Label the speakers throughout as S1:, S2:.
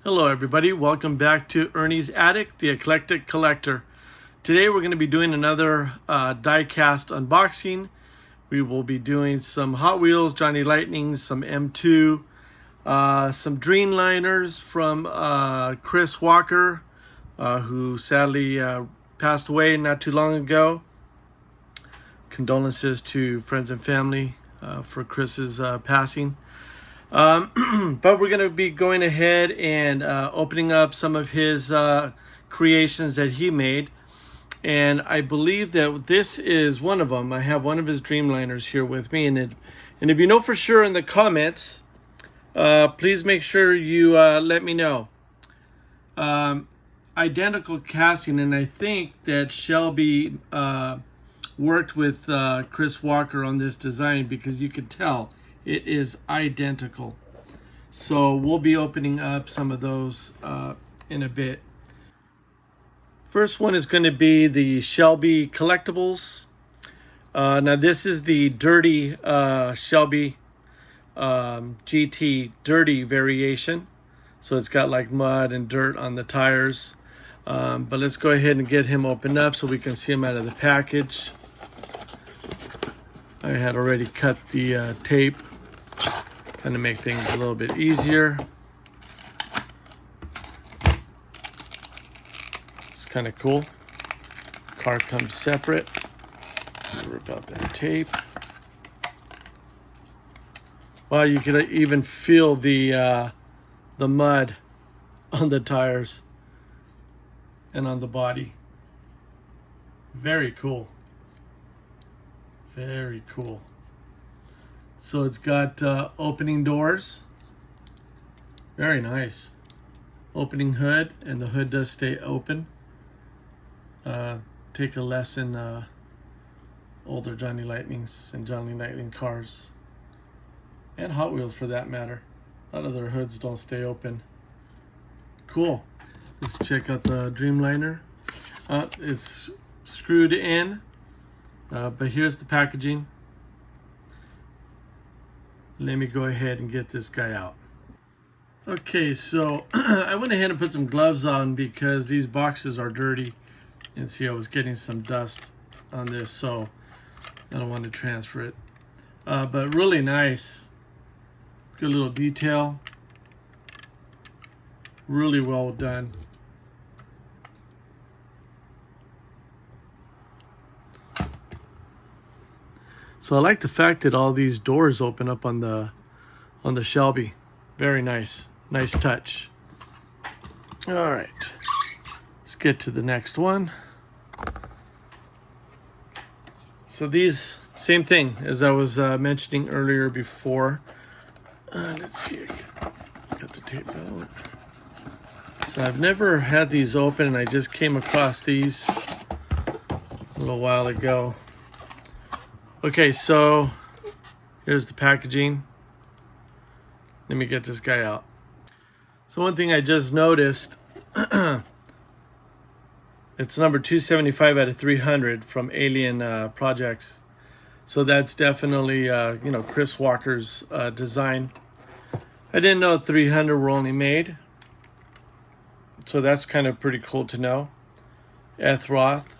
S1: Hello everybody, welcome back to Ernie's Attic, the Eclectic Collector. Today we're going to be doing another diecast unboxing. We will be doing some Hot Wheels, Johnny Lightnings, some M2, some Dreamliners from Chris Walker, who sadly passed away not too long ago. Condolences to friends and family for Chris's passing. But we're going to be going ahead and opening up some of his creations that he made. And I believe that this is one of them. I have one of his Dreamliners here with me. And if you know for sure in the comments, please make sure you let me know. Identical casting, and I think that Shelby worked with Chris Walker on this design because you can tell it is identical. So we'll be opening up some of those in a bit. First one is going to be the Shelby Collectibles. Now this is the dirty Shelby GT dirty variation. So it's got like mud and dirt on the tires. But let's go ahead and get him opened up so we can see him out of the package. I had already cut the tape, kind of make things a little bit easier. It's kind of cool. Car comes separate. Rip out that tape. Wow, you can even feel the mud on the tires and on the body. Very cool. Very cool. So it's got opening doors. Very nice. Opening hood, and the hood does stay open. Take a lesson, older Johnny Lightnings and Johnny Lightning cars. And Hot Wheels for that matter. A lot of their hoods don't stay open. Cool. Let's check out the Dreamliner. It's screwed in, but here's the packaging. Let me go ahead and get this guy out. Okay, so I went ahead and put some gloves on because these boxes are dirty. And see, I was getting some dust on this, so I don't want to transfer it. But really nice. Good little detail. Really well done. So I like the fact that all these doors open up on the Shelby. Very nice. Nice touch. All right. Let's get to the next one. So these, same thing as I was mentioning earlier before. Let's see again. Got the tape out. So I've never had these open, and I just came across these a little while ago. Okay, so here's the packaging. Let me get this guy out. So one thing I just noticed, it's number 275 out of 300 from Alien Projects. So that's definitely, Chris Walker's design. I didn't know 300 were only made. So that's kind of pretty cool to know. Roth,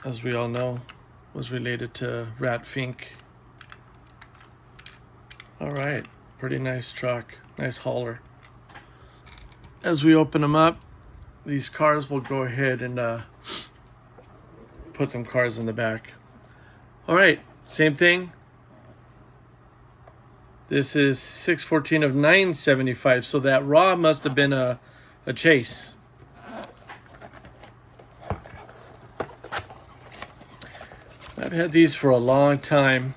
S1: as we all know, was related to Rat Fink. All right, pretty nice truck, nice hauler. As we open them up, these cars will go ahead and put some cars in the back. All right, same thing. This is 614 of 975, so that raw must have been a chase. I've had these for a long time,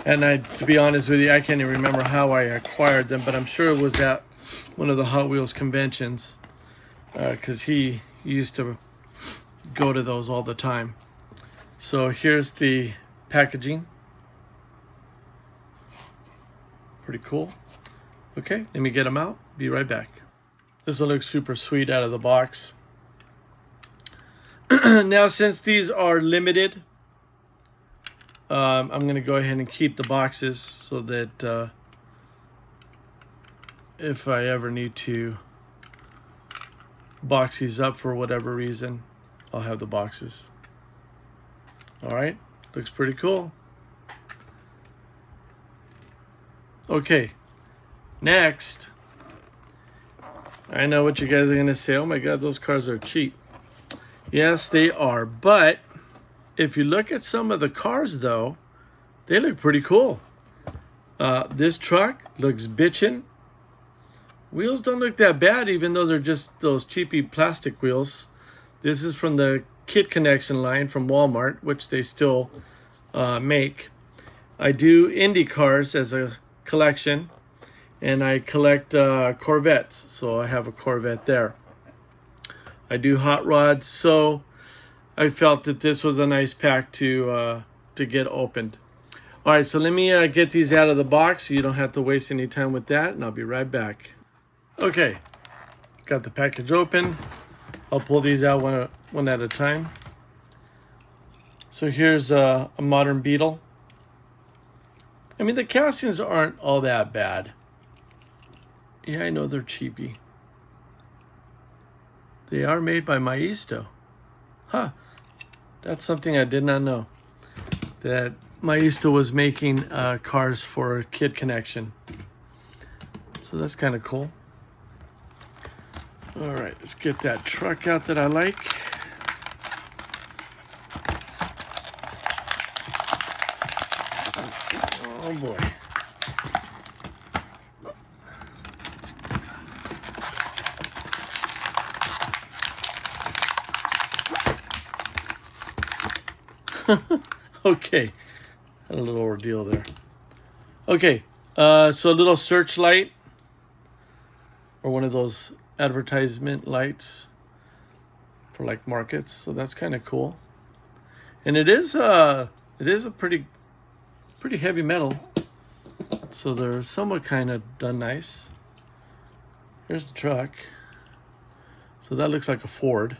S1: and to be honest with you, I can't even remember how I acquired them, but I'm sure it was at one of the Hot Wheels conventions, because he used to go to those all the time. So here's the packaging. Pretty cool. Okay, let me get them out. Be right back. This will look super sweet out of the box. Now, since these are limited, I'm going to go ahead and keep the boxes so that if I ever need to box these up for whatever reason, I'll have the boxes. All right, looks pretty cool. Okay, next, I know what you guys are gonna say. Oh my God, those cars are cheap. Yes, they are, but if you look at some of the cars though, they look pretty cool. This truck looks bitchin'. Wheels don't look that bad, even though they're just those cheapy plastic wheels. This is from the Kit Connection line from Walmart, which they still make. I do Indy cars as a collection, and I collect Corvettes, so I have a Corvette there. I do hot rods, so I felt that this was a nice pack to get opened. All right, so let me get these out of the box so you don't have to waste any time with that, and I'll be right back. Okay, got the package open. I'll pull these out one at a time. So here's a modern Beetle. I mean, the castings aren't all that bad. Yeah, I know they're cheapy. They are made by Maisto. Huh, that's something I did not know. That Maisto was making cars for Kid Connection. So that's kind of cool. All right, let's get that truck out that I like. Oh boy. Okay, had a little ordeal there. Okay, so a little searchlight, or one of those advertisement lights for like markets. So that's kind of cool, and it is a pretty heavy metal. So they're somewhat kind of done nice. Here's the truck. So that looks like a Ford.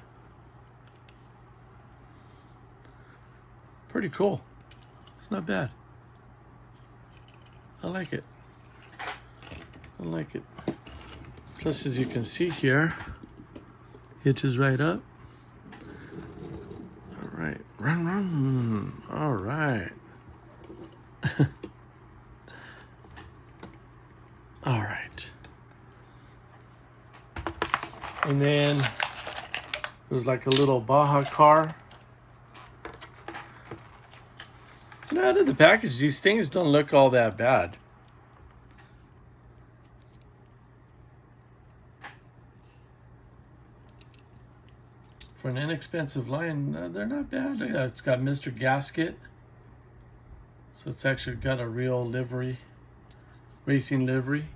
S1: Pretty cool. It's not bad. I like it. I like it. Plus, as you can see here, hitches right up. All right. Run, run. All right. All right. And then there's like a little Baja car. And out of the package, these things don't look all that bad. For an inexpensive line, they're not bad. It's got Mr. Gasket. So it's actually got a real livery, racing livery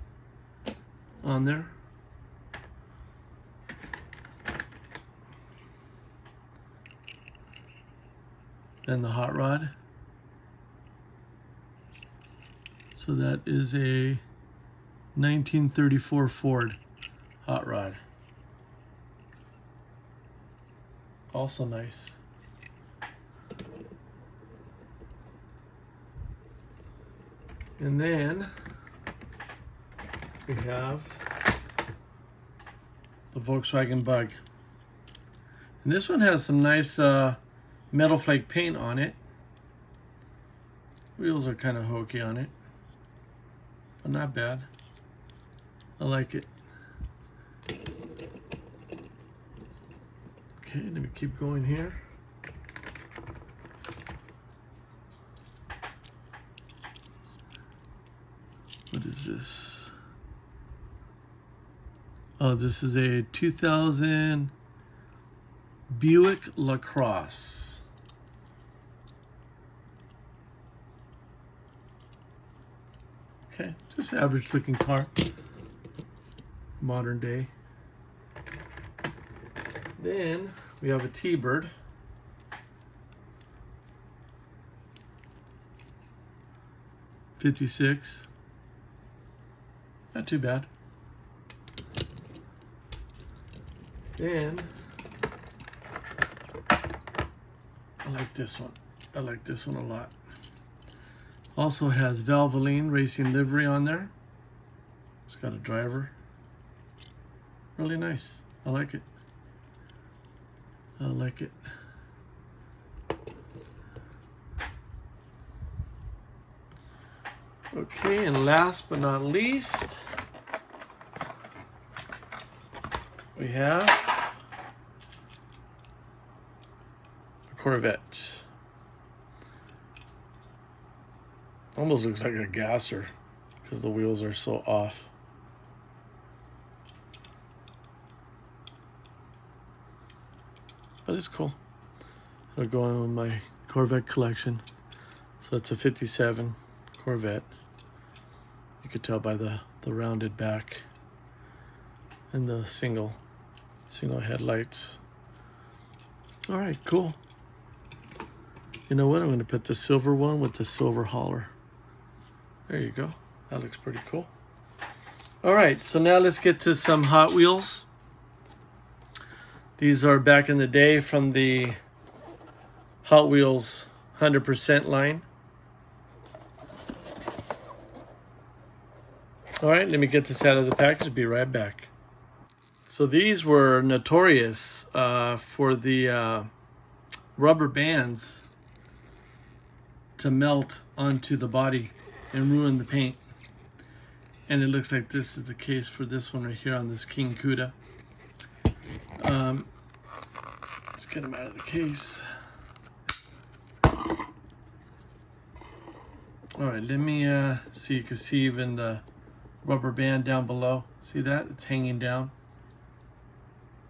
S1: on there. Then the hot rod. So that is a 1934 Ford hot rod. Also nice. And then we have the Volkswagen Bug. And this one has some nice metal flake paint on it. Wheels are kind of hokey on it, but not bad. I like it. Okay, let me keep going here. What is this? Oh, this is a 2000 Buick LaCrosse. Okay, just average looking car. Modern day. Then we have a T-Bird. '56. Not too bad. Then I like this one. I like this one a lot. Also has Valvoline racing livery on there. It's got a driver. Really nice. I like it. I like it. Okay, and last but not least, we have a Corvette. Almost looks like a gasser because the wheels are so off. But it's cool. It'll go in with my Corvette collection. So it's a 57 Corvette. You could tell by the rounded back and the single headlights. All right, cool. You know what? I'm going to put the silver one with the silver hauler. There you go. That looks pretty cool. All right, so now let's get to some Hot Wheels. These are back in the day from the Hot Wheels 100% line. All right, let me get this out of the package. Be right back. So these were notorious for the rubber bands to melt onto the body and ruin the paint. And it looks like this is the case for this one right here on this King Cuda. Let's get them out of the case. All right, let me see. You can see even the rubber band down below. See that? It's hanging down.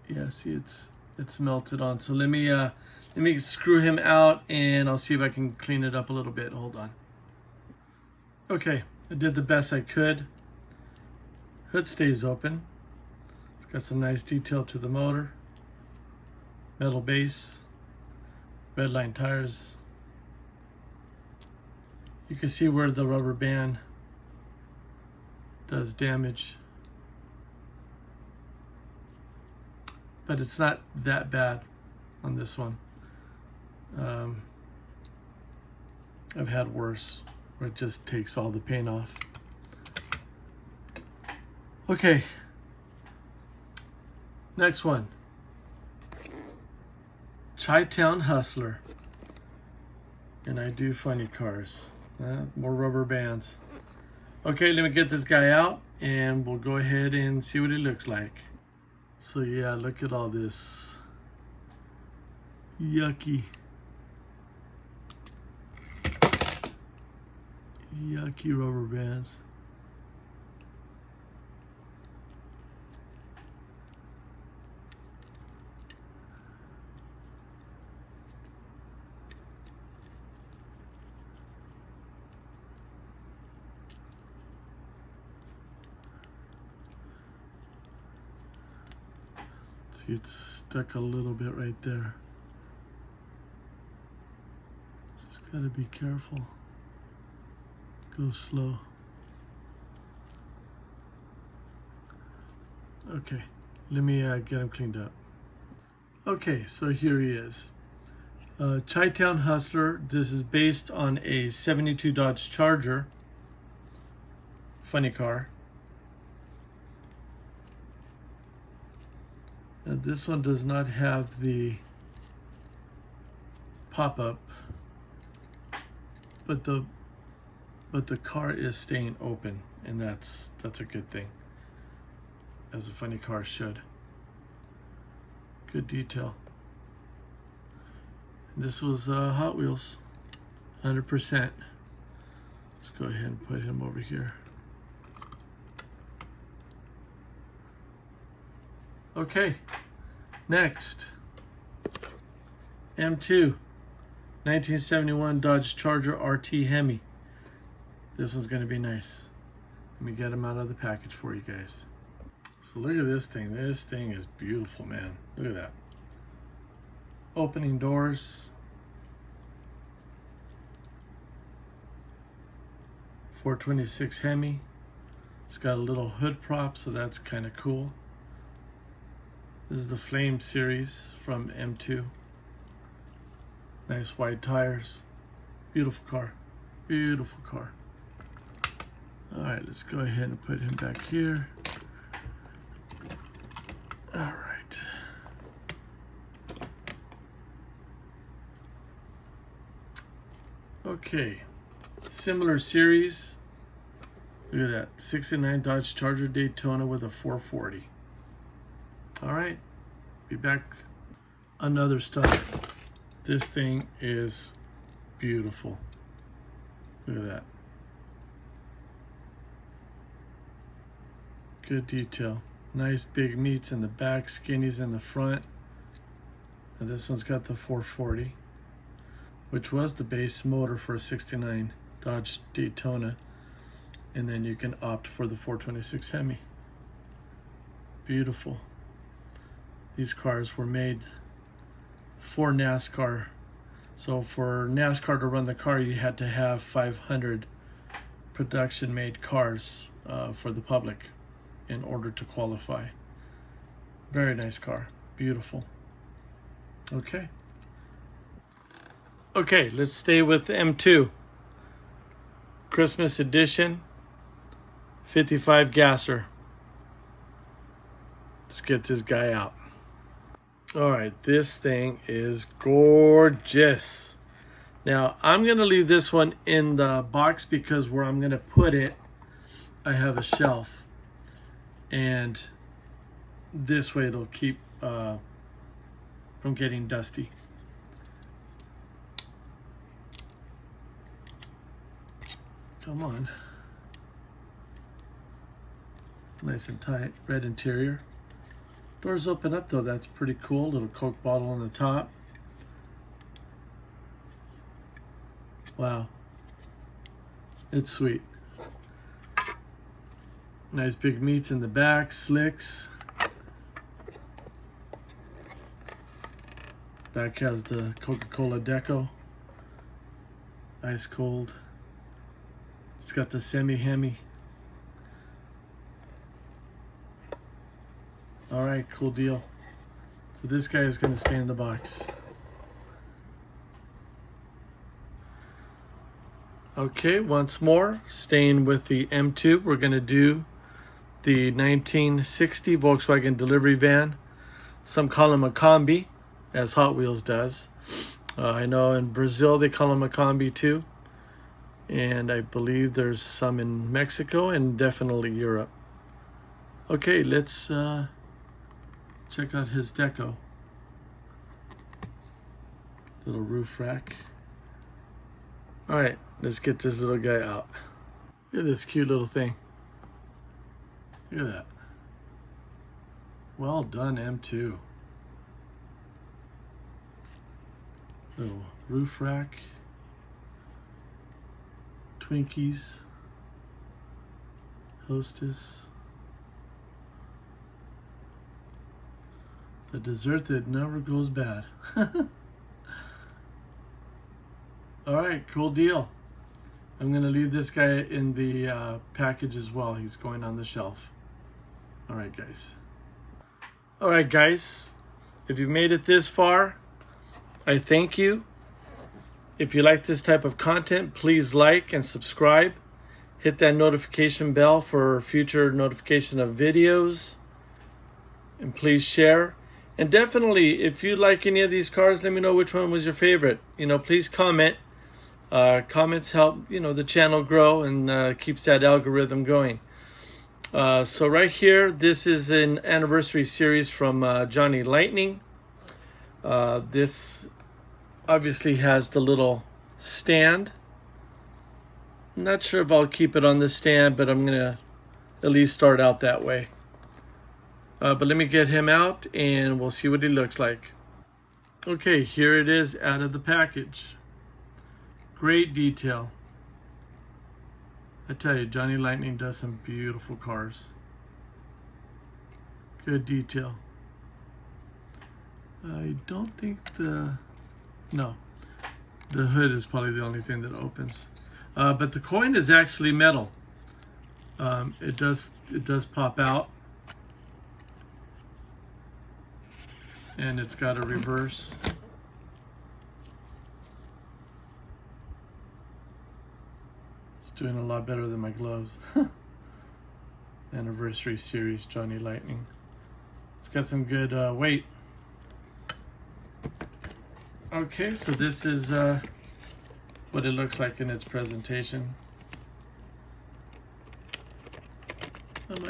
S1: Yeah, see it's melted on. So let me screw him out and I'll see if I can clean it up a little bit. Hold on. Okay, I did the best I could. Hood stays open. It's got some nice detail to the motor. Metal base. Red line tires. You can see where the rubber band does damage. But it's not that bad on this one. I've had worse, where it just takes all the paint off. Okay, next one. Chi-Town Hustler. And I do funny cars. More rubber bands. Okay, let me get this guy out and we'll go ahead and see what it looks like. So yeah, look at all this yucky rubber bands. See, it's stuck a little bit right there. Just gotta be careful. Go slow. Okay, let me get him cleaned up. Okay, so here he is. Chi-Town Hustler. This is based on a 72 Dodge Charger. Funny car. Now this one does not have the pop-up, but the car is staying open, and that's a good thing, as a funny car should. Good detail. This was Hot Wheels, 100%. Let's go ahead and put him over here. Okay, next, M2, 1971 Dodge Charger RT Hemi. This one's gonna be nice. Let me get him out of the package for you guys. So look at this thing. This thing is beautiful, man. Look at that. Opening doors. 426 Hemi. It's got a little hood prop, so that's kind of cool. This is the Flame series from M2. Nice wide tires. Beautiful car. Beautiful car. All right, let's go ahead and put him back here. All right. Okay, similar series. Look at that, 69 Dodge Charger Daytona with a 440. All right, be back on other stuff. This thing is beautiful. Look at that. Good detail. Nice big meats in the back, skinnies in the front. And this one's got the 440, which was the base motor for a 69 Dodge Daytona. And then you can opt for the 426 Hemi. Beautiful. These cars were made for NASCAR. So for NASCAR to run the car, you had to have 500 production made cars for the public in order to qualify. Very nice car. Beautiful. Okay. Okay, let's stay with M2. Christmas edition. 55 gasser. Let's get this guy out. All right, this thing is gorgeous. Now, I'm going to leave this one in the box because where I'm going to put it, I have a shelf. And this way it'll keep from getting dusty. Come on. Nice and tight. Red interior. Doors open up though, that's pretty cool. Little Coke bottle on the top. Wow. It's sweet. Nice big meats in the back, slicks. Back has the Coca-Cola deco. Ice cold. It's got the semi-hemi. All right, cool deal. So this guy is going to stay in the box. Okay, once more, staying with the M2, we're going to do the 1960 Volkswagen delivery van. Some call him a combi, as Hot Wheels does. I know in Brazil they call him a combi too. And I believe there's some in Mexico and definitely Europe. Okay, let's check out his deco. Little roof rack. All right, let's get this little guy out. Look at this cute little thing. Look at that. Well done, M2. Little roof rack. Twinkies. Hostess. The dessert that never goes bad. All right, cool deal. I'm going to leave this guy in the package as well. He's going on the shelf. All right, guys. All right, guys. If you've made it this far, I thank you. If you like this type of content, please like and subscribe. Hit that notification bell for future notification of videos. And please share. And definitely, if you like any of these cars, let me know which one was your favorite. You know, please comment. Comments help, the channel grow and keeps that algorithm going. So right here, this is an anniversary series from Johnny Lightning. This obviously has the little stand. I'm not sure if I'll keep it on the stand, but I'm going to at least start out that way. But let me get him out and we'll see what he looks like. Okay, here it is out of the package. Great detail. I tell you, Johnny Lightning does some beautiful cars. Good detail. I don't think no, the hood is probably the only thing that opens. But the coin is actually metal. It does pop out. And it's got a reverse. It's doing a lot better than my gloves. Anniversary series Johnny Lightning. It's got some good weight. Okay, so this is what it looks like in its presentation. I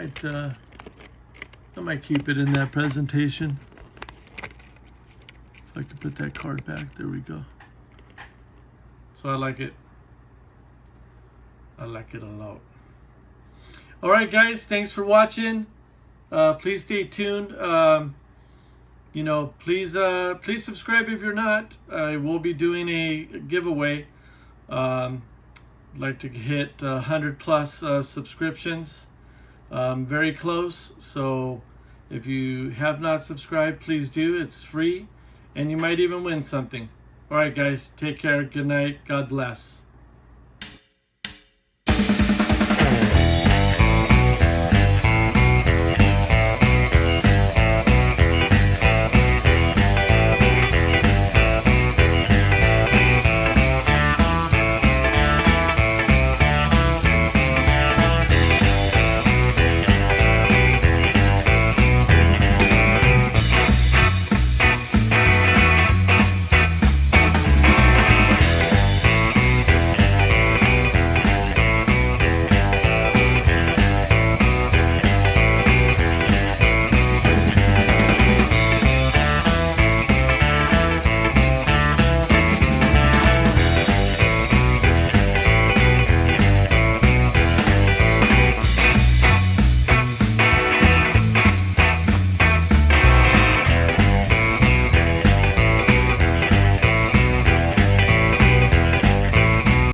S1: might keep it in that presentation. If I could put that card back, there we go. So I like it. I like it a lot. All right, guys, thanks for watching. Please stay tuned. You know, please subscribe if you're not. I will be doing a giveaway. I'd like to hit 100 plus subscriptions. Very close. So if you have not subscribed, please do. It's free, and you might even win something. All right, guys, take care. Good night. God bless.